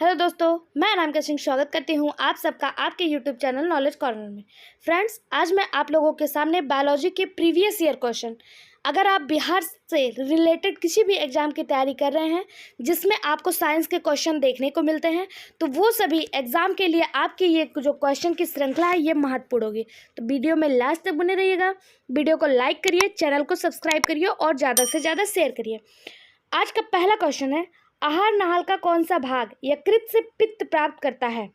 Hello दोस्तों, मैं अनामिका सिंह स्वागत करती हूँ आप सबका आपके यूट्यूब चैनल नॉलेज कॉर्नर में। फ्रेंड्स, आज मैं आप लोगों के सामने बायोलॉजी के प्रीवियस ईयर क्वेश्चन, अगर आप बिहार से रिलेटेड किसी भी एग्जाम की तैयारी कर रहे हैं जिसमें आपको साइंस के क्वेश्चन देखने को मिलते हैं, तो वो सभी एग्जाम के लिए आपकी ये जो क्वेश्चन की श्रृंखला है ये महत्वपूर्ण होगी। तो वीडियो में लास्ट तक बने रहिएगा। वीडियो को लाइक करिए, चैनल को सब्सक्राइब करिए और ज़्यादा से ज़्यादा शेयर करिए। आज का पहला क्वेश्चन है, आहार नाल का कौन सा भाग यकृत से पित्त प्राप्त करता है।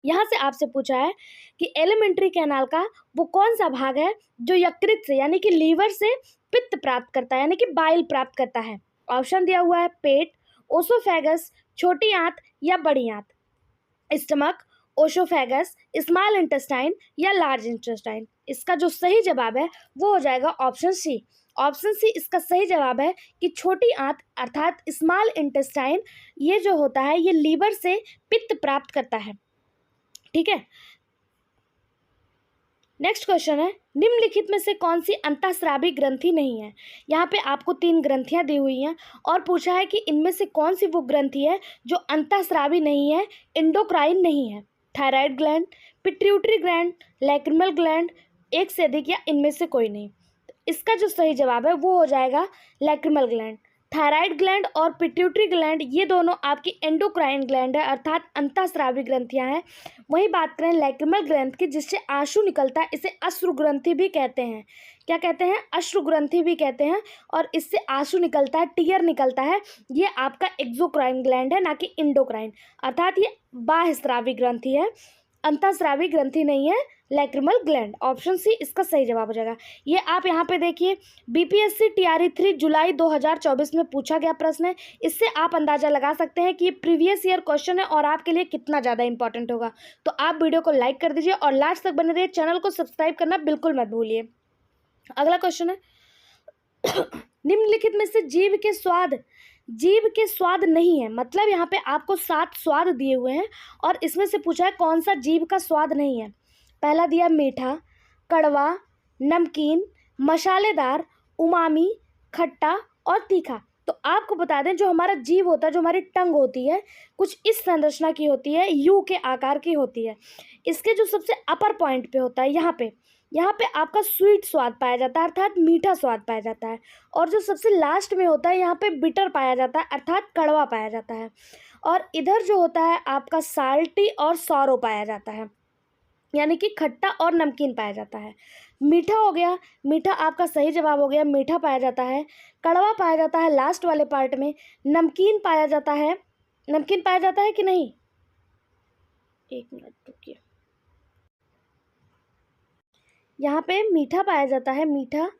यहाँ से आपसे पूछा है कि एलिमेंट्री कैनाल का वो कौन सा भाग है जो यकृत से यानी कि लीवर से पित्त प्राप्त करता है यानी कि बाइल प्राप्त करता है। ऑप्शन दिया हुआ है पेट, ओसोफेगस, छोटी आंत या बड़ी आंत। स्टमक, ओसोफेगस, स्मॉल इंटेस्टाइन या लार्ज इंटेस्टाइन। इसका जो सही जवाब है वो हो जाएगा ऑप्शन सी। ऑप्शन सी इसका सही जवाब है कि छोटी आंत अर्थात स्मॉल इंटेस्टाइन ये जो होता है ये लीवर से पित्त प्राप्त करता है। ठीक है, नेक्स्ट क्वेश्चन है, निम्नलिखित में से कौन सी अंतःस्रावी ग्रंथि नहीं है। यहाँ पे आपको 3 ग्रंथियाँ दी हुई हैं और पूछा है कि इनमें से कौन सी वो ग्रंथि है जो अंतःस्रावी नहीं है, एंडोक्राइन नहीं है। Thyroid gland, pituitary gland, lacrimal gland, एक से अधिक या इनमें से कोई नहीं। इसका जो सही जवाब है वो हो जाएगा लैक्रिमल ग्लैंड। थायराइड ग्लैंड और पिट्यूटरी ग्लैंड ये दोनों आपकी एंडोक्राइन ग्लैंड है अर्थात अंतःस्रावी ग्रंथियां हैं। वहीं बात करें लैक्रिमल ग्रंथ की जिससे आंसू निकलता है, इसे अश्रु ग्रंथि भी कहते हैं। क्या कहते हैं? अश्रु ग्रंथि भी कहते हैं। और इससे आंसू निकलता है, टीयर निकलता है, ये आपका एक्सोक्राइन ग्लैंड है, ना कि इंडोक्राइन, अर्थात ये बाह्यस्रावी ग्रंथि है, अंतःस्रावी ग्रंथि नहीं है लैक्रिमल ग्लैंड। ऑप्शन सी इसका सही जवाब हो जाएगा। ये आप यहाँ पे देखिए, बीपीएससी टीआरई 3 जुलाई 2024 में पूछा गया प्रश्न है। इससे आप अंदाजा लगा सकते हैं कि ये प्रीवियस ईयर क्वेश्चन है और आपके लिए कितना ज़्यादा इंपॉर्टेंट होगा। तो आप वीडियो को लाइक कर दीजिए और लास्ट तक बने रहिए, चैनल को सब्सक्राइब करना बिल्कुल मत भूलिए। अगला क्वेश्चन है, निम्नलिखित में से जीव के स्वाद नहीं है, मतलब यहाँ पे आपको 7 स्वाद दिए हुए हैं और इसमें से पूछा है कौन सा जीव का स्वाद नहीं है। पहला दिया मीठा, कड़वा, नमकीन, मसालेदार, उमामी, खट्टा और तीखा। तो आपको बता दें जो हमारा जीभ होता है, जो हमारी टंग होती है, कुछ इस संरचना की होती है, यू के आकार की होती है। इसके जो सबसे अपर पॉइंट पे होता है यहाँ पे आपका स्वीट स्वाद पाया जाता है अर्थात मीठा स्वाद पाया जाता है। और जो सबसे लास्ट में होता है यहाँ पे बिटर पाया जाता है अर्थात कड़वा पाया जाता है। और इधर जो होता है आपका साल्टी और सौरो पाया जाता है, यानी कि खट्टा और नमकीन पाया जाता है। मीठा हो गया, मीठा आपका सही जवाब हो गया, मीठा पाया जाता है। कड़वा पाया जाता है लास्ट वाले पार्ट में। नमकीन पाया जाता है, नमकीन पाया जाता है कि नहीं, एक मिनट रुकिए, यहाँ पे मीठा पाया जाता है, मीठा,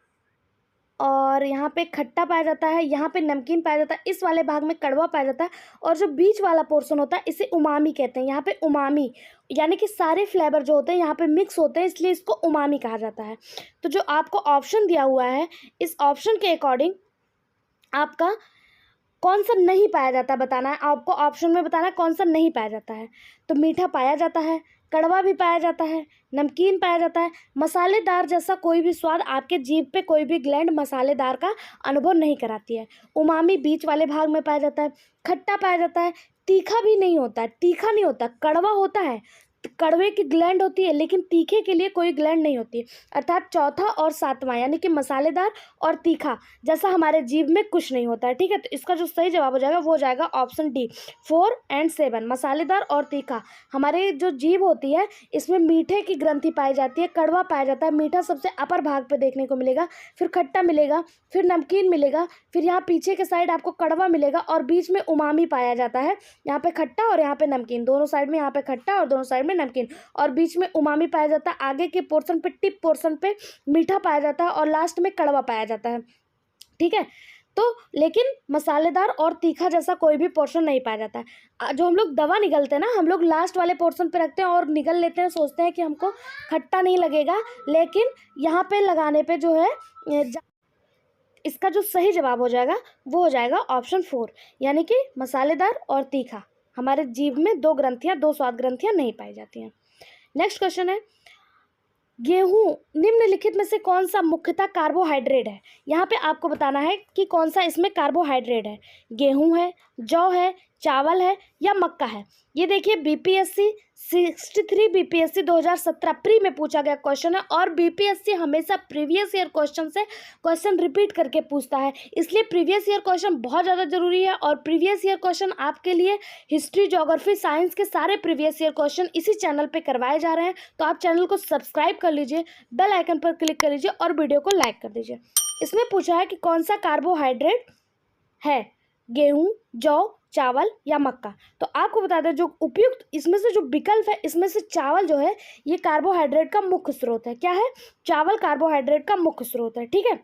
और यहाँ पे खट्टा पाया जाता है, यहाँ पे नमकीन पाया जाता है, इस वाले भाग में कड़वा पाया जाता है और जो बीच वाला पोर्शन होता है इसे उमामी कहते हैं। यहाँ पे उमामी यानी कि सारे फ्लेवर जो होते हैं यहाँ पे मिक्स होते हैं, इसलिए इसको उमामी कहा जाता है। तो जो आपको ऑप्शन दिया हुआ है, इस ऑप्शन के अकॉर्डिंग आपका कौन सा नहीं पाया जाता बताना है, आपको ऑप्शन में बताना है कौन सा नहीं पाया जाता है। तो मीठा पाया जाता है, कड़वा भी पाया जाता है, नमकीन पाया जाता है, मसालेदार जैसा कोई भी स्वाद आपके जीभ पे कोई भी ग्लैंड मसालेदार का अनुभव नहीं कराती है। उमामी बीच वाले भाग में पाया जाता है, खट्टा पाया जाता है, तीखा भी नहीं होता है, तीखा नहीं होता, कड़वा होता है, कड़वे की ग्लैंड होती है लेकिन तीखे के लिए कोई ग्लैंड नहीं होती है। अर्थात चौथा और सातवां यानी कि मसालेदार और तीखा जैसा हमारे जीभ में कुछ नहीं होता है। ठीक है, तो इसका जो सही जवाब हो जाएगा वो हो जाएगा ऑप्शन डी 4 और 7, मसालेदार और तीखा। हमारे जो जीभ होती है इसमें मीठे की ग्रंथि पाई जाती है, कड़वा पाया जाता है, मीठा सबसे अपर भाग पे देखने को मिलेगा, फिर खट्टा मिलेगा, फिर नमकीन मिलेगा, फिर यहाँ पीछे के साइड आपको कड़वा मिलेगा और बीच में उमामी पाया जाता है। यहाँ पे खट्टा और यहाँ पे नमकीन, दोनों साइड में, यहाँ पे खट्टा और दोनों साइड में नमकीन, और बीच में उमामी पाया जाता है। आगे के पोर्शन पे, टिप पोर्शन पे मीठा पाया जाता है और लास्ट में कड़वा पाया जाता है। ठीक है, तो लेकिन मसालेदार और तीखा जैसा कोई भी पोर्शन नहीं पाया जाता है। जो हम लोग दवा निगलते हैं ना, हम लोग लास्ट वाले पोर्शन पे रखते हैं और निगल लेते हैं, सोचते हैं कि हमको खट्टा नहीं लगेगा, लेकिन यहाँ पे लगाने पे जो है इसका जो सही जवाब हो जाएगा वो हो जाएगा ऑप्शन 4, यानी कि मसालेदार और तीखा। हमारे जीभ में 2 ग्रंथियाँ, 2 स्वाद ग्रंथियाँ नहीं पाई जाती हैं। नेक्स्ट क्वेश्चन है, गेहूं निम्नलिखित में से कौन सा मुख्यतः कार्बोहाइड्रेट है। यहाँ पे आपको बताना है कि कौन सा इसमें कार्बोहाइड्रेट है। गेहूं है, जौ है, चावल है या मक्का है। ये देखिए बीपीएससी 63 बीपीएससी 2017 प्री में पूछा गया क्वेश्चन है और बीपीएससी हमेशा प्रीवियस ईयर क्वेश्चन से क्वेश्चन रिपीट करके पूछता है, इसलिए प्रीवियस ईयर क्वेश्चन बहुत ज़्यादा जरूरी है। और प्रीवियस ईयर क्वेश्चन आपके लिए हिस्ट्री, ज्योग्राफी, साइंस के सारे प्रीवियस ईयर क्वेश्चन इसी चैनल पे करवाए जा रहे हैं। तो आप चैनल को सब्सक्राइब कर लीजिए, बेल आइकन पर क्लिक कर लीजिए और वीडियो को लाइक कर दीजिए। इसमें पूछा है कि कौन सा कार्बोहाइड्रेट है, गेहूं, जौ, चावल या मक्का। तो आपको बता दें जो उपयुक्त इसमें से जो विकल्प है, इसमें से चावल जो है ये कार्बोहाइड्रेट का मुख्य स्रोत है। क्या है? चावल कार्बोहाइड्रेट का मुख्य स्रोत है। ठीक है,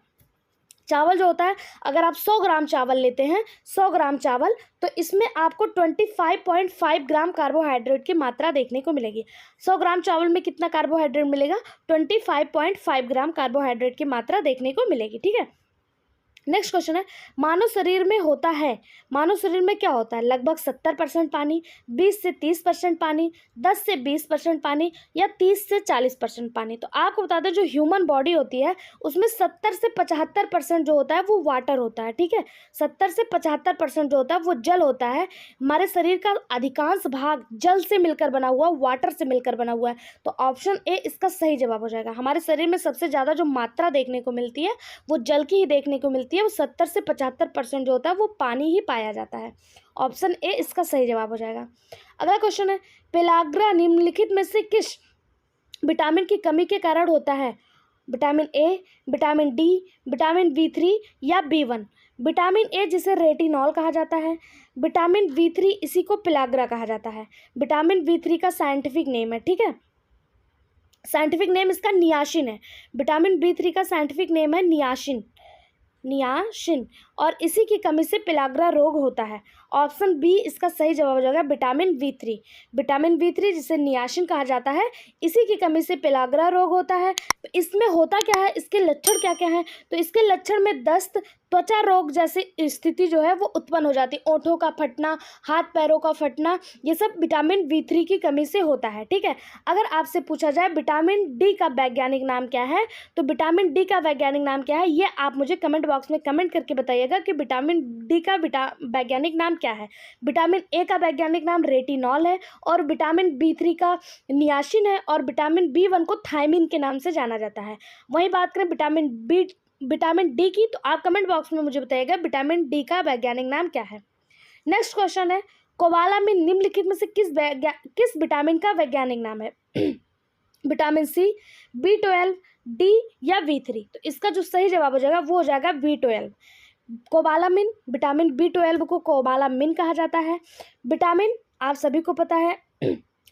चावल जो होता है, अगर आप 100 ग्राम चावल लेते हैं, 100 ग्राम चावल, तो इसमें आपको 25.5 ग्राम कार्बोहाइड्रेट की मात्रा देखने को मिलेगी। 100 ग्राम चावल में कितना कार्बोहाइड्रेट मिलेगा? 25.5 ग्राम कार्बोहाइड्रेट की मात्रा देखने को मिलेगी। ठीक है, नेक्स्ट क्वेश्चन है, मानव शरीर में होता है, मानव शरीर में क्या होता है? लगभग 70% पानी, 20 से 30% पानी, 10 से 20% पानी या 30 से 40% पानी। तो आपको बता दें जो ह्यूमन बॉडी होती है उसमें 70 से 75% जो होता है वो वाटर होता है। ठीक है, 70 से 75% जो होता है वो जल होता है। हमारे शरीर का अधिकांश भाग जल से मिलकर बना हुआ, वाटर से मिलकर बना हुआ है। तो ऑप्शन ए इसका सही जवाब हो जाएगा। हमारे शरीर में सबसे ज़्यादा जो मात्रा देखने को मिलती है वो जल की ही देखने को मिलती है। वो 70 से 75% जो होता है वो पानी ही पाया जाता है। ऑप्शन ए इसका सही जवाब हो जाएगा। अगला क्वेश्चन है, पेलाग्रा निम्नलिखित में से किस विटामिन की कमी के कारण होता है? Vitamin A, vitamin D, vitamin B3 या B1। विटामिन ए जिसे रेटिनॉल कहा जाता है, विटामिन B3 इसी को पेलाग्रा कहा जाता है। विटामिन B3 का साइंटिफिक नेम है। ठीक है, साइंटिफिक नेम इसका नियासिन है। विटामिन B3 का साइंटिफिक नेम है नियासिन, नियासिन, और इसी की कमी से पेलाग्रा रोग होता है। ऑप्शन बी इसका सही जवाब हो जाएगा, विटामिन B3। विटामिन B3 जिसे नियासिन कहा जाता है, इसी की कमी से पेलाग्रा रोग होता है। तो इसमें होता क्या है, इसके लक्षण क्या क्या हैं? तो इसके लक्षण में दस्त, त्वचा रोग जैसी स्थिति जो है वो उत्पन्न हो जाती है। ओंठों का फटना, हाथ पैरों का फटना, ये सब विटामिन B3 की कमी से होता है। ठीक है, अगर आपसे पूछा जाए विटामिन डी का वैज्ञानिक नाम क्या है, तो विटामिन डी का वैज्ञानिक नाम क्या है ये आप मुझे कमेंट बॉक्स में कमेंट करके बताइएगा कि विटामिन डी का वैज्ञानिक नाम क्या है। विटामिन ए का वैज्ञानिक नाम रेटिनॉल है और विटामिन B3 का नियासिन है और विटामिन B1 को थायमिन के नाम से जाना जाता है। वहीं बात करें विटामिन डी की, तो आप कमेंट बॉक्स में मुझे बताइएगा विटामिन डी का वैज्ञानिक नाम क्या है। नेक्स्ट क्वेश्चन है, कोबालामिन निम्नलिखित में से किस विटामिन का वैज्ञानिक नाम है? विटामिन सी, B12, डी या B3। तो इसका जो सही जवाब हो जाएगा वो हो जाएगा B12। कोबालामिन, विटामिन B12 को कोबालामिन कहा जाता है। विटामिन आप सभी को पता है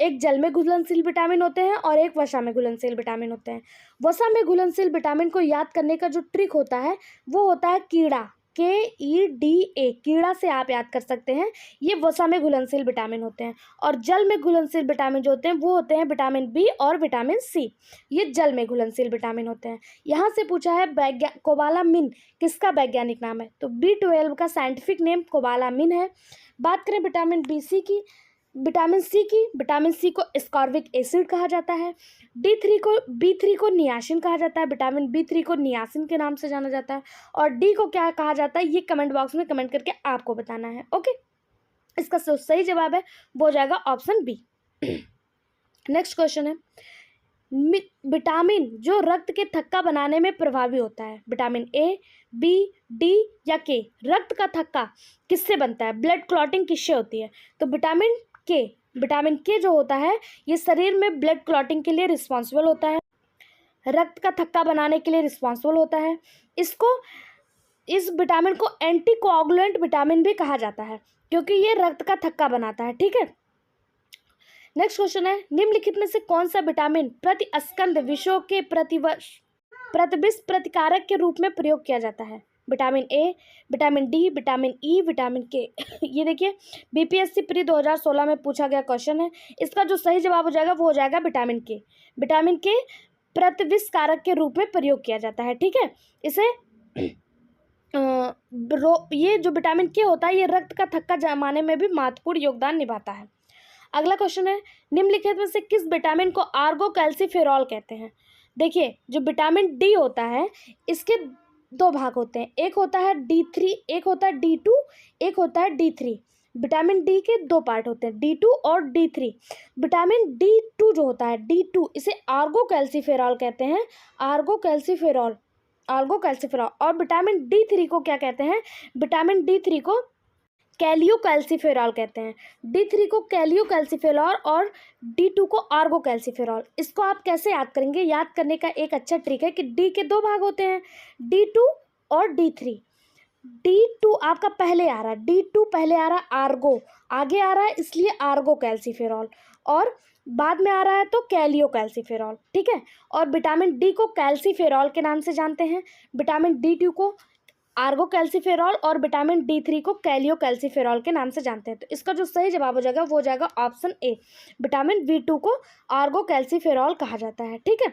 एक जल में घुलनशील विटामिन होते हैं और एक वसा में घुलनशील विटामिन होते हैं। वसा में घुलनशील विटामिन को याद करने का जो ट्रिक होता है वो होता है कीड़ा, KEDA, कीड़ा से आप याद कर सकते हैं। ये वसा में घुलनशील विटामिन होते हैं। और जल में घुलनशील विटामिन जो होते हैं वो होते हैं विटामिन बी और विटामिन सी, ये जल में घुलनशील विटामिन होते हैं। यहाँ से पूछा है कोबालामिन किसका वैज्ञानिक नाम है, तो B12 का साइंटिफिक नेम कोबालामिन है। बात करें विटामिन सी को स्कॉर्बिक एसिड कहा जाता है। B3 को नियासिन कहा जाता है, विटामिन B3 को नियासिन के नाम से जाना जाता है। और डी को क्या कहा जाता है ये कमेंट बॉक्स में कमेंट करके आपको बताना है। ओके, इसका सही जवाब है वो हो जाएगा ऑप्शन बी। नेक्स्ट क्वेश्चन है, विटामिन जो रक्त के थक्का बनाने में प्रभावी होता है, विटामिन ए, बी, डी या के। रक्त का थक्का किससे बनता है, ब्लड क्लॉटिंग किससे होती है, तो विटामिन के जो होता है ये शरीर में ब्लड क्लॉटिंग के लिए रिस्पॉन्सिबल होता है, रक्त का थक्का बनाने के लिए रिस्पॉन्सिबल होता है। इस विटामिन को एंटीकोआगुलेंट विटामिन भी कहा जाता है क्योंकि ये रक्त का थक्का बनाता है। ठीक है, नेक्स्ट क्वेश्चन है, निम्नलिखित में से कौन सा विटामिन प्रतिस्कंद विषों के प्रतिविष प्रतिकारक के रूप में प्रयोग किया जाता है, vitamin A, vitamin D, vitamin E, vitamin के। ये देखिए बीपीएससी प्री 2016 में पूछा गया क्वेश्चन है। इसका जो सही जवाब हो जाएगा वो हो जाएगा विटामिन के। विटामिन के प्रतिविष कारक के रूप में प्रयोग किया जाता है। ठीक है, इसे ये जो विटामिन के होता है ये रक्त का थक्का जमाने में भी महत्वपूर्ण योगदान निभाता है। अगला क्वेश्चन है, निम्नलिखित में से किस विटामिन को आर्गो कैल्सीफेरॉल कहते हैं। देखिए जो विटामिन डी होता है इसके दो भाग होते हैं, एक होता है D3, एक होता है D2, एक होता है D3। विटामिन डी के दो पार्ट होते हैं, D2 और D3। विटामिन D2 जो होता है, D2, इसे आर्गो कैल्सीफेरॉल कहते हैं, आर्गो कैल्सीफेरॉल, आर्गो कैल्सीफेरॉल। और विटामिन D3 को क्या कहते हैं? विटामिन D3 को कैलियो कैल्सीफेरॉल कहते हैं। D3 को कैलियो कैल्सीफेरॉल और D2 को आर्गो कैल्सीफेरॉल। इसको आप कैसे याद करेंगे? याद करने का एक अच्छा ट्रिक है कि D के दो भाग होते हैं, D2 और D3। D2 आपका पहले आ रहा है, D2 पहले आ रहा है, आर्गो आगे आ रहा है, इसलिए आर्गो कैल्सीफेरॉल, और बाद में आ रहा है तो कैलियो कैल्सीफेरॉल, ठीक है। और विटामिन डी को कैल्सीफेरॉल के नाम से जानते हैं, विटामिन D2 को आर्गो कैल्सीफेरॉल और विटामिन D3 को कैलियो कैल्सीफेरॉल के नाम से जानते हैं। तो इसका जो सही जवाब हो जाएगा वो हो जाएगा ऑप्शन ए, विटामिन B2 को आर्गो कैल्सीफेरॉल कहा जाता है, ठीक है।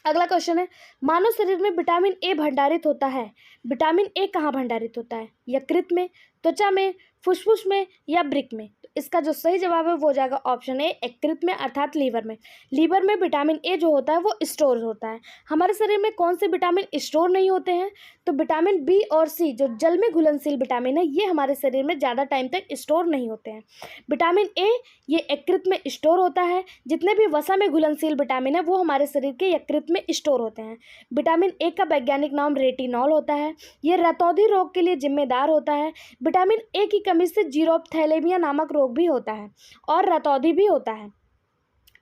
अगला क्वेश्चन है, मानव शरीर में विटामिन ए भंडारित होता है। विटामिन ए कहाँ भंडारित होता है? यकृत में, त्वचा में, फुसफुस में या वृक्क में? तो इसका जो सही जवाब है वो हो जाएगा ऑप्शन ए, यकृत में अर्थात लीवर में। लीवर में विटामिन ए जो होता है वो स्टोर होता है। हमारे शरीर में कौन से विटामिन स्टोर नहीं होते हैं? तो विटामिन बी और सी जो जल में घुलनशील विटामिन है, ये हमारे शरीर में ज़्यादा टाइम तक स्टोर नहीं होते हैं। विटामिन ए ये यकृत में स्टोर होता है। जितने भी वसा में घुलनशील विटामिन है वो हमारे शरीर के यकृत में स्टोर होते हैं। विटामिन ए का वैज्ञानिक नाम रेटिनॉल होता है। ये रतौंधी रोग के लिए जिम्मेदार होता है। विटामिन ए की कमी से जीरोप्थैलेमिया नामक रोग भी होता है और रतौंधी भी होता है,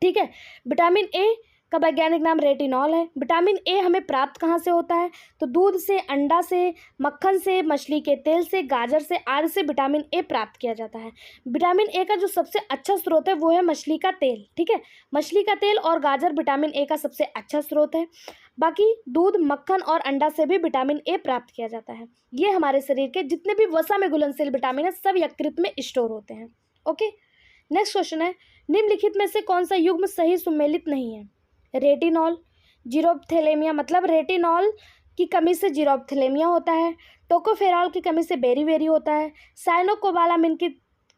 ठीक है। विटामिन ए का वैज्ञानिक नाम रेटिनॉल है। विटामिन ए हमें प्राप्त कहाँ से होता है? तो दूध से, अंडा से, मक्खन से, मछली के तेल से, गाजर से, आदि से विटामिन ए प्राप्त किया जाता है। विटामिन ए का जो सबसे अच्छा स्रोत है वो है मछली का तेल, ठीक है। मछली का तेल और गाजर विटामिन ए का सबसे अच्छा स्रोत है। बाकी दूध, मक्खन और अंडा से भी विटामिन ए प्राप्त किया जाता है। ये हमारे शरीर के जितने भी वसा में घुलनशील विटामिन है सब यकृत में स्टोर होते हैं, ओके। नेक्स्ट क्वेश्चन है, निम्नलिखित में से कौन सा युग्म सही सुमेलित नहीं है? रेटिनॉल, जीरोप्थैलेमिया, मतलब रेटिनॉल की कमी से जीरोप्थैलेमिया होता है। टोकोफेरॉल की कमी से बेरी होता है। साइनोकोबालामिन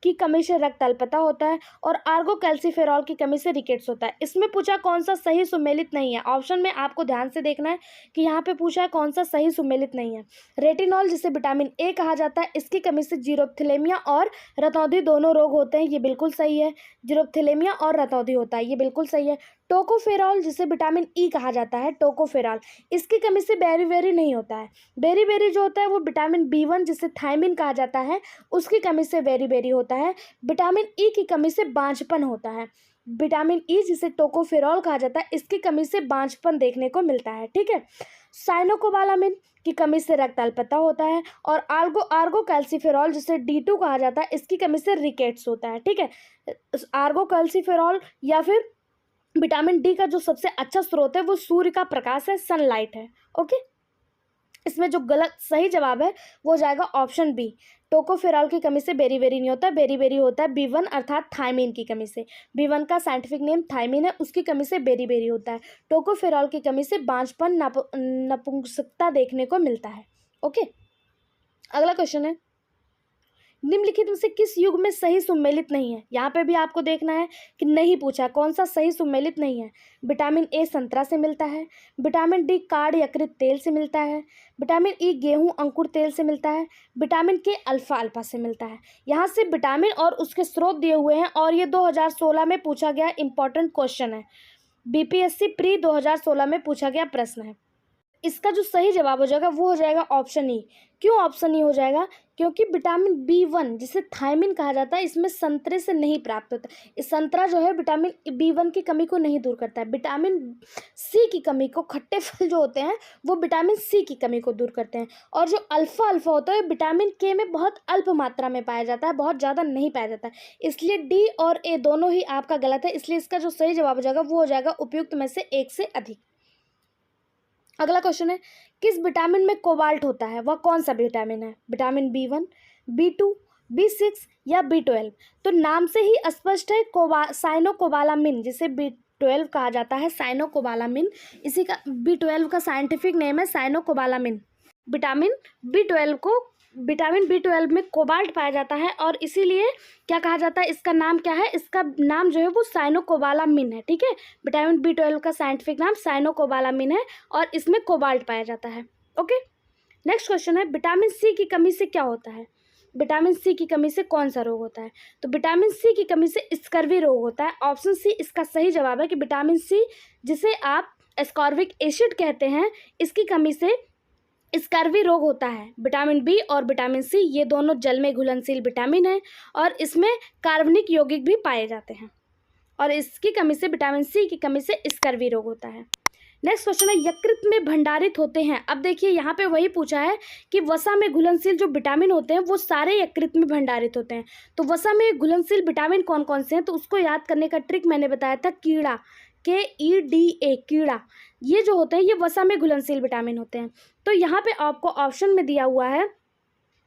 की कमी से रक्त अल्पता होता है और आर्गो कैल्सीफेरॉल की कमी से रिकेट्स होता है। इसमें पूछा कौन सा सही सुमेलित नहीं है। ऑप्शन में आपको ध्यान से देखना है कि यहाँ पे पूछा है कौन सा सही सुमेलित नहीं है। रेटिनॉल जिसे विटामिन ए कहा जाता है, इसकी कमी से जीरोप्थैलेमिया और रतौंधी दोनों रोग होते हैं, ये बिल्कुल सही है। जीरोप्थैलेमिया और रतौंधी होता है, ये बिल्कुल सही है। टोकोफेरॉल जिसे विटामिन ई कहा जाता है, टोकोफेरॉल, इसकी कमी से बेरी नहीं होता है। बेरी जो होता है वो विटामिन B1 जिसे थायमिन कहा जाता है, उसकी कमी से बेरी होता है। विटामिन ई की कमी से बांझपन होता है। विटामिन ई जिसे टोकोफेरॉल कहा जाता है, इसकी कमी से बांझपन देखने को मिलता है, ठीक है। साइनोकोबालामिन की कमी से रक्त अल्पता होता है और आर्गो कैल्सीफेरॉल जिसे D2 कहा जाता है, इसकी कमी से रिकेट्स होता है, ठीक है। आर्गो कैल्सीफेरॉल या फिर विटामिन डी का जो सबसे अच्छा स्रोत है वो सूर्य का प्रकाश है, सनलाइट है, ओके। इसमें जो गलत सही जवाब है वो हो जाएगा ऑप्शन बी, टोकोफेरॉल की कमी से बेरी नहीं होता, बेरी होता है B1 अर्थात थायमिन की कमी से। B1 का साइंटिफिक नेम थायमिन है, उसकी कमी से बेरी होता है। टोकोफेरॉल की कमी से बांझपन, नपुंसकता देखने को मिलता है, ओके। अगला क्वेश्चन है, निम्नलिखित में से किस युग में सही सुमेलित नहीं है? यहाँ पे भी आपको देखना है कि नहीं पूछा कौन सा सही सुमेलित नहीं है। विटामिन ए संतरा से मिलता है। विटामिन डी काढ़ यकृत तेल से मिलता है। विटामिन ई गेहूं अंकुर तेल से मिलता है। विटामिन के अल्फा से मिलता है। यहाँ से विटामिन और उसके स्रोत दिए हुए हैं और ये 2016 में पूछा गया इंपॉर्टेंट क्वेश्चन है। BPSC प्री 2016 में पूछा गया प्रश्न है। इसका जो सही जवाब हो जाएगा वो हो जाएगा ऑप्शन ई। क्यों ऑप्शन ई हो जाएगा? क्योंकि विटामिन B1 जिसे थायमिन कहा जाता है, इसमें संतरे से नहीं प्राप्त होता। इस संतरा जो है विटामिन B1 की कमी को नहीं दूर करता है। विटामिन सी की कमी को, खट्टे फल जो होते हैं वो विटामिन सी की कमी को दूर करते हैं। और जो अल्फा होता है विटामिन के में बहुत अल्प मात्रा में पाया जाता है, बहुत ज़्यादा नहीं पाया जाता है। इसलिए डी और ए दोनों ही आपका गलत है। इसलिए इसका जो सही जवाब हो जाएगा वो हो जाएगा उपयुक्त में से एक से अधिक। अगला क्वेश्चन है, किस विटामिन में कोबाल्ट होता है? वह कौन सा विटामिन है? विटामिन B1, B2, B6 या B12? तो नाम से ही स्पष्ट है, साइनोकोबालामिन जिसे B12 कहा जाता है, साइनोकोबालामिन, इसी का B12 का साइंटिफिक नेम है साइनोकोबालामिन। विटामिन B12 में कोबाल्ट पाया जाता है और इसीलिए क्या कहा जाता है, इसका नाम क्या है? इसका नाम जो है वो साइनोकोबालामिन है, ठीक है। विटामिन B12 का साइंटिफिक नाम साइनोकोबालामिन है और इसमें कोबाल्ट पाया जाता है, ओके। नेक्स्ट क्वेश्चन है, विटामिन सी की कमी से क्या होता है? विटामिन सी की कमी से कौन सा रोग होता है? तो विटामिन सी की कमी से स्कर्वी रोग होता है। ऑप्शन सी इसका सही जवाब है कि विटामिन सी, जिसे आप एस्कॉर्बिक एसिड कहते हैं, इसकी कमी से स्कर्वी रोग होता है। विटामिन बी और विटामिन सी ये दोनों जल में घुलनशील विटामिन हैं और इसमें कार्बनिक यौगिक भी पाए जाते हैं, और इसकी कमी से, विटामिन सी की कमी से स्कर्वी रोग होता है। नेक्स्ट क्वेश्चन है, यकृत में भंडारित होते हैं। अब देखिए यहाँ पे वही पूछा है कि वसा में घुलनशील जो विटामिन होते हैं वो सारे यकृत में भंडारित होते हैं। तो वसा में घुलनशील विटामिन कौन कौन से हैं? तो उसको याद करने का ट्रिक मैंने बताया था, कीड़ा, KEDA, कीड़ा, ये जो होते हैं ये वसा में घुलनशील विटामिन होते हैं। तो यहाँ पे आपको ऑप्शन में दिया हुआ है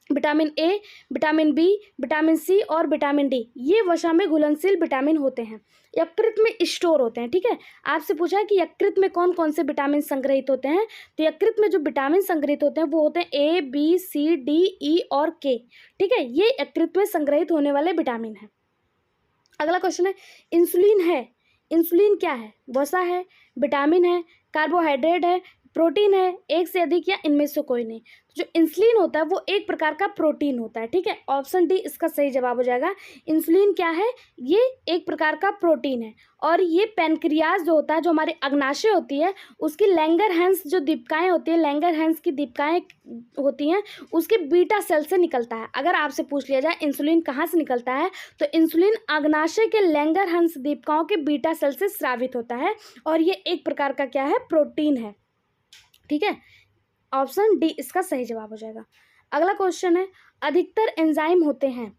vitamin A, vitamin B, vitamin C और विटामिन डी, ये वसा में घुलनशील विटामिन होते हैं, यकृत में स्टोर होते हैं। ठीक है, आपसे पूछा है कि यकृत में कौन कौन से विटामिन संग्रहित होते हैं। तो यकृत में जो विटामिन संग्रहित होते हैं वो होते हैं A, B, C, D, E और K। ठीक है, ये यकृत में संग्रहित होने वाले विटामिन हैं। अगला क्वेश्चन है, इंसुलिन है। इंसुलिन क्या है? वसा है, विटामिन है, कार्बोहाइड्रेट है, प्रोटीन है, एक से अधिक या इनमें से कोई नहीं। तो जो इंसुलिन होता है वो एक प्रकार का प्रोटीन होता है। ठीक है, ऑप्शन डी इसका सही जवाब हो जाएगा। इंसुलिन क्या है? ये एक प्रकार का प्रोटीन है, और ये पैनक्रियाज जो होता है, जो हमारी अग्नाशय होती है, उसकी लैंगरहैंस जो दीपिकाएँ होती हैं, लैंगरहैंस की दीपिकाएँ होती हैं, उसके बीटा सेल से निकलता है। अगर आपसे पूछ लिया जाए इंसुलिन कहाँ से निकलता है, तो इंसुलिन अग्नाशय के लैंगरहैंस दीपिकाओं के बीटा सेल से स्रावित होता है, और ये एक प्रकार का क्या है? प्रोटीन है। ठीक है, ऑप्शन डी इसका सही जवाब हो जाएगा। अगला क्वेश्चन है, अधिकतर एंजाइम होते हैं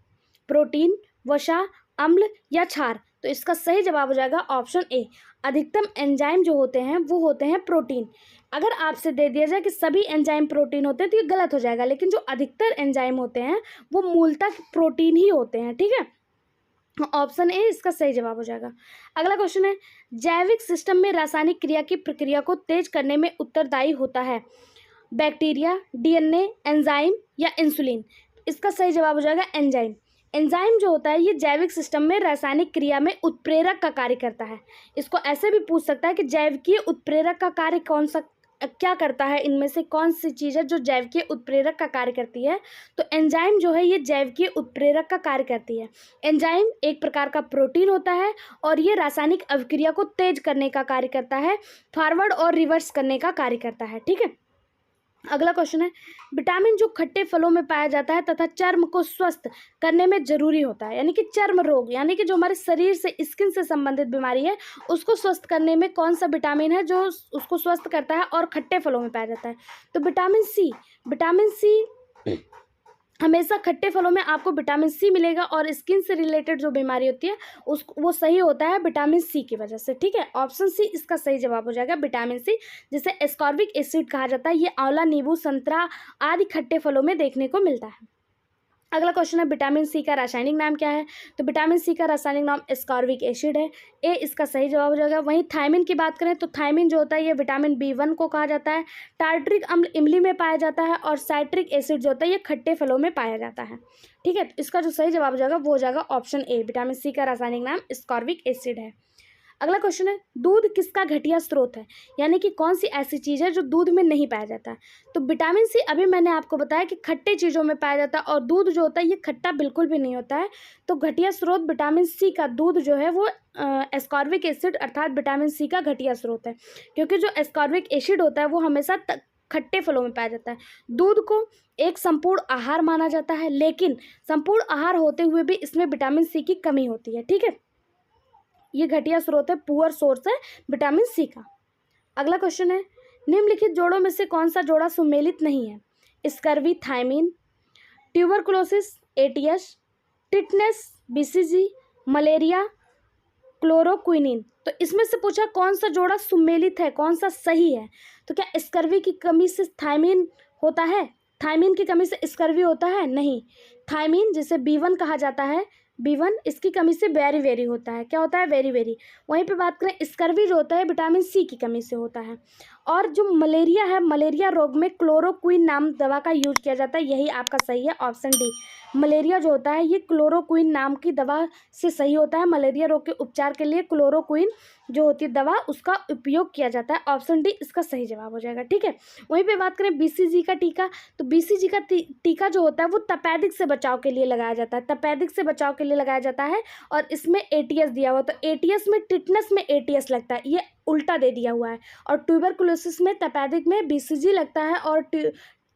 प्रोटीन, वसा, अम्ल या क्षार। तो इसका सही जवाब हो जाएगा ऑप्शन ए, अधिकतम एंजाइम जो होते हैं वो होते हैं प्रोटीन। अगर आपसे दे दिया जाए कि सभी एंजाइम प्रोटीन होते हैं तो ये गलत हो जाएगा, लेकिन जो अधिकतर एंजाइम होते हैं वो मूलतः प्रोटीन ही होते हैं। ठीक है, ऑप्शन ए इसका सही जवाब हो जाएगा। अगला क्वेश्चन है, जैविक सिस्टम में रासायनिक क्रिया की प्रक्रिया को तेज करने में उत्तरदायी होता है बैक्टीरिया, DNA, एंजाइम या इंसुलिन। इसका सही जवाब हो जाएगा एंजाइम। एंजाइम जो होता है ये जैविक सिस्टम में रासायनिक क्रिया में उत्प्रेरक का कार्य करता है। इसको ऐसे भी पूछ सकता है कि जैविकीय उत्प्रेरक का कार्य कौन सा, क्या करता है, इनमें से कौन सी चीज़ है जो जैविकीय उत्प्रेरक का कार्य करती है। तो एंजाइम जो है ये जैविकीय उत्प्रेरक का कार्य करती है। एंजाइम एक प्रकार का प्रोटीन होता है और ये रासायनिक अभिक्रिया को तेज करने का कार्य करता है, फॉरवर्ड और रिवर्स करने का कार्य करता है। ठीक है, अगला क्वेश्चन है, विटामिन जो खट्टे फलों में पाया जाता है तथा चर्म को स्वस्थ करने में जरूरी होता है, यानी कि चर्म रोग, यानी कि जो हमारे शरीर से, स्किन से संबंधित बीमारी है, उसको स्वस्थ करने में कौन सा विटामिन है जो उसको स्वस्थ करता है और खट्टे फलों में पाया जाता है? तो विटामिन सी। विटामिन सी हमेशा खट्टे फलों में आपको विटामिन सी मिलेगा, और स्किन से रिलेटेड जो बीमारी होती है वो सही होता है विटामिन सी की वजह से। ठीक है, ऑप्शन सी इसका सही जवाब हो जाएगा, विटामिन सी, जिसे एस्कॉर्बिक एसिड कहा जाता है। ये आंवला, नींबू, संतरा आदि खट्टे फलों में देखने को मिलता है। अगला क्वेश्चन है, विटामिन सी का रासायनिक नाम क्या है? तो विटामिन सी का रासायनिक नाम एस्कॉर्बिक एसिड है। ए इसका सही जवाब हो जाएगा। वहीं थायमिन की बात करें तो थायमिन जो होता है ये विटामिन B1 को कहा जाता है। टार्ट्रिक अम्ल इमली में पाया जाता है, और साइट्रिक एसिड जो होता है ये खट्टे फलों में पाया जाता है। ठीक है, तो इसका जो सही जवाब हो जाएगा वो हो जाएगा ऑप्शन ए, विटामिन सी का रासायनिक नाम एस्कॉर्बिक एसिड है। अगला क्वेश्चन है, दूध किसका घटिया स्रोत है, यानी कि कौन सी ऐसी चीज़ है जो दूध में नहीं पाया जाता है? तो विटामिन सी अभी मैंने आपको बताया कि खट्टे चीज़ों में पाया जाता है, और दूध जो होता है ये खट्टा बिल्कुल भी नहीं होता है। तो घटिया स्रोत विटामिन सी का दूध जो है वो एस्कॉर्बिक एसिड अर्थात विटामिन सी का घटिया स्रोत है, क्योंकि जो एस्कॉर्बिक एसिड होता है वो हमेशा खट्टे फलों में पाया जाता है। दूध को एक संपूर्ण आहार माना जाता है, लेकिन संपूर्ण आहार होते हुए भी इसमें विटामिन सी की कमी होती है। ठीक है, ये घटिया स्रोत है, पुअर सोर्स है विटामिन सी का। अगला क्वेश्चन है, निम्नलिखित जोड़ों में से कौन सा जोड़ा सुमेलित नहीं है? Scurvy thiamine, tuberculosis ATS, tetanus BCG, malaria chloroquine. तो इसमें से पूछा कौन सा जोड़ा सुमेलित है, कौन सा सही है? तो क्या स्कर्वी की कमी से थायमिन होता है? थायमिन की कमी से स्कर्वी होता है? नहीं। थायमिन जिसे B1 कहा जाता है, B1 इसकी कमी से वेरी वेरी होता है। क्या होता है? Very very. वहीं पे बात करें स्कर्वी जो होता है विटामिन सी की कमी से होता है। और जो मलेरिया है, मलेरिया रोग में क्लोरोक्विन नाम दवा का यूज किया जाता है, यही आपका सही है, ऑप्शन डी। मलेरिया जो होता है ये क्लोरोक्विन नाम की दवा से सही होता है। मलेरिया रोग के उपचार के लिए क्लोरोक्विन जो होती है दवा, उसका उपयोग किया जाता है। ऑप्शन डी इसका सही जवाब हो जाएगा। ठीक है, वहीं पे बात करें BCG का टीका, तो BCG का टीका जो होता है वो तपेदिक से बचाव के लिए लगाया जाता है, तपेदिक से बचाव के लिए लगाया जाता है। और इसमें ATS दिया हुआ, तो ATS में टिटनस में ATS लगता है, ये उल्टा दे दिया हुआ है। और ट्यूबरकुलोसिस में तपेदिक में BCG लगता है और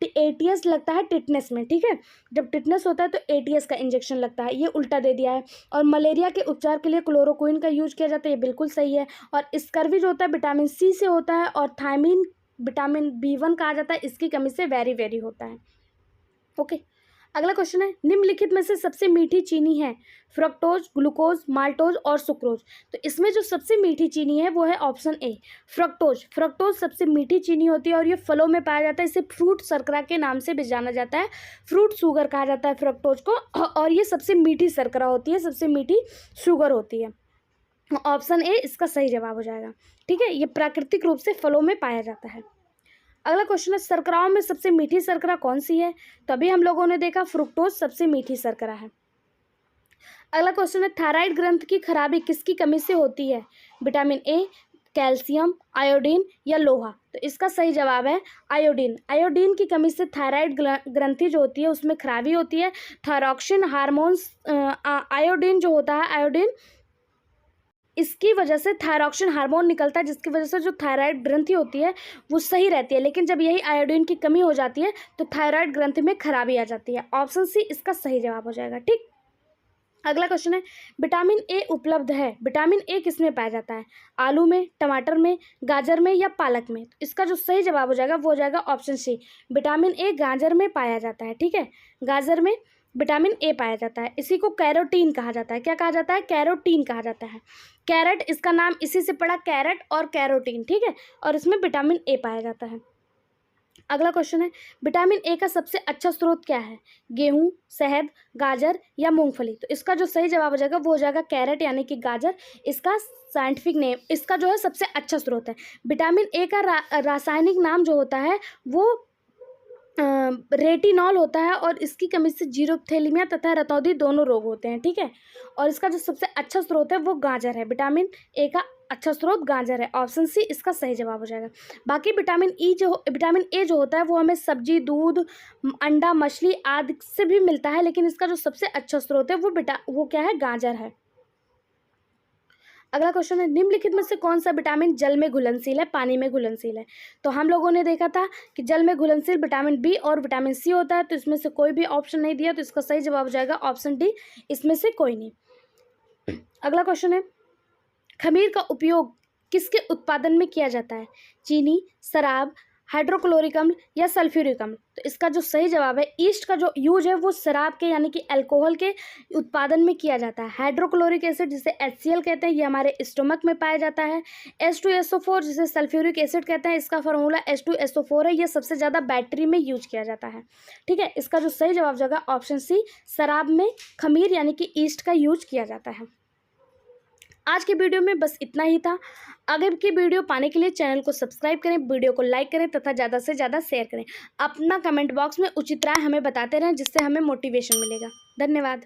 ATS लगता है टिटनेस में। ठीक है, जब टिटनेस होता है तो ATS का इंजेक्शन लगता है, ये उल्टा दे दिया है। और मलेरिया के उपचार के लिए क्लोरोक्विन का यूज किया जाता है, ये बिल्कुल सही है। और स्कर्वी जो होता है विटामिन C से होता है, और थायमीन विटामिन B1 कहा जाता है, इसकी कमी से वेरी वेरी होता है। ओके, अगला क्वेश्चन है, निम्नलिखित में से सबसे मीठी चीनी है? फ्रक्टोज, ग्लूकोज, माल्टोज और सुक्रोज। तो इसमें जो सबसे मीठी चीनी है वो है ऑप्शन ए, फ्रक्टोज। फ्रक्टोज सबसे मीठी चीनी होती है और ये फलों में पाया जाता है, इसे फ्रूट शर्करा के नाम से भी जाना जाता है, फ्रूट शुगर कहा जाता है फ्रक्टोज को। और ये सबसे मीठी शर्करा होती है, सबसे मीठी शुगर होती है। ऑप्शन ए इसका सही जवाब हो जाएगा। ठीक है, ये प्राकृतिक रूप से फलों में पाया जाता है। अगला क्वेश्चन है, शर्कराओं में सबसे मीठी शर्करा कौन सी है? तो अभी हम लोगों ने देखा फ्रुक्टोज सबसे मीठी शर्करा है। अगला क्वेश्चन है, थायराइड ग्रंथ की खराबी किसकी कमी से होती है? विटामिन ए, कैल्शियम, आयोडीन या लोहा। तो इसका सही जवाब है आयोडीन। आयोडीन की कमी से थायराइड ग्रंथि जो होती है उसमें खराबी होती है। थायरॉक्सिन हार्मोन्स, आयोडीन जो होता है, आयोडीन इसकी वजह से थायरॉक्सिन हार्मोन निकलता है, जिसकी वजह से जो थायराइड ग्रंथि होती है वो सही रहती है। लेकिन जब यही आयोडीन की कमी हो जाती है तो थायराइड ग्रंथि में खराबी आ जाती है। ऑप्शन सी इसका सही जवाब हो जाएगा। ठीक, अगला क्वेश्चन है, विटामिन ए उपलब्ध है? विटामिन ए किस में पाया जाता है? आलू में, टमाटर में, गाजर में या पालक में। तो इसका जो सही जवाब हो जाएगा वो हो जाएगा ऑप्शन सी, विटामिन ए गाजर में पाया जाता है। ठीक है, गाजर में विटामिन ए पाया जाता है, इसी को कैरोटीन कहा जाता है। क्या कहा जाता है? कैरोटीन कहा जाता है। कैरेट, इसका नाम इसी से पड़ा, कैरेट और कैरोटीन। ठीक है, और इसमें विटामिन ए पाया जाता है। अगला क्वेश्चन है, विटामिन ए का सबसे अच्छा स्रोत क्या है? गेहूं, शहद, गाजर या मूंगफली। तो इसका जो सही जवाब हो जाएगा वो हो जाएगा कैरेट यानी कि गाजर, इसका साइंटिफिक नेम, इसका जो है सबसे अच्छा स्रोत है। विटामिन ए का रासायनिक नाम जो होता है वो रेटिनॉल होता है, और इसकी कमी से जीरोथैलेमिया तथा रतौंधी दोनों रोग होते हैं। ठीक है, और इसका जो सबसे अच्छा स्रोत है वो गाजर है। विटामिन ए का अच्छा स्रोत गाजर है। ऑप्शन सी इसका सही जवाब हो जाएगा। बाकी विटामिन ए जो होता है वो हमें सब्जी, दूध, अंडा, मछली आदि से भी मिलता है, लेकिन इसका जो सबसे अच्छा स्रोत है वो क्या है? गाजर है। अगला क्वेश्चन है, निम्नलिखित में से कौन सा विटामिन जल में घुलनशील है, पानी में घुलनशील है? तो हम लोगों ने देखा था कि जल में घुलनशील विटामिन बी और विटामिन सी होता है, तो इसमें से कोई भी ऑप्शन नहीं दिया, तो इसका सही जवाब हो जाएगा ऑप्शन डी, इसमें से कोई नहीं। अगला क्वेश्चन है, खमीर का उपयोग किसके उत्पादन में किया जाता है? चीनी, शराब, हाइड्रोक्लोरिक अम्ल या सल्फ्यूरिक अम्ल। तो इसका जो सही जवाब है, ईस्ट का जो यूज है वो शराब के यानी कि अल्कोहल के उत्पादन में किया जाता है। हाइड्रोक्लोरिक एसिड जिसे HCl कहते हैं, ये हमारे स्टोमक में पाया जाता है। H2SO4 जिसे सल्फ्यूरिक एसिड कहते हैं, इसका फार्मूला H2SO4 है, ये सबसे ज़्यादा बैटरी में यूज किया जाता है। ठीक है, इसका जो सही जवाब जाएगा ऑप्शन सी, शराब में खमीर यानी कि ईस्ट का यूज किया जाता है। आज के वीडियो में बस इतना ही था। आगे की वीडियो पाने के लिए चैनल को सब्सक्राइब करें, वीडियो को लाइक करें तथा ज़्यादा से ज़्यादा शेयर करें। अपना कमेंट बॉक्स में उचित राय हमें बताते रहें, जिससे हमें मोटिवेशन मिलेगा। धन्यवाद।